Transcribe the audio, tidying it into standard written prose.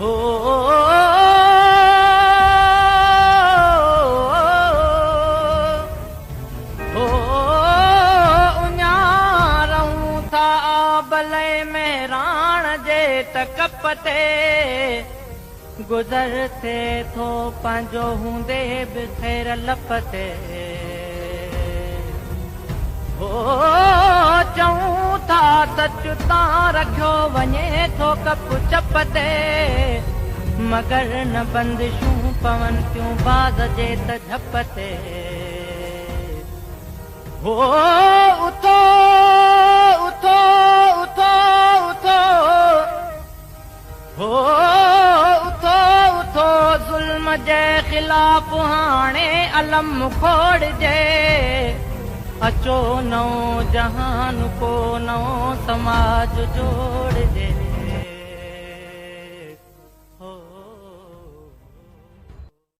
हो हो उञारूं था भले में राण जे टकप ते गुज़र थिए थो पंहिंजो हूंदे बि ख़ैर लपते हो चऊं था त चुतां रखियो वञे थो कप चप ते मगर न बंदिशूं पवन थियूं बाज़ जे त झप ते हो उथो उथो उथो उथो हो उथो उथो ज़ुल्म जे ख़िलाफ़ हाणे अलम खोड़जे अचो नओं जहान को नओं समाज जोड़जे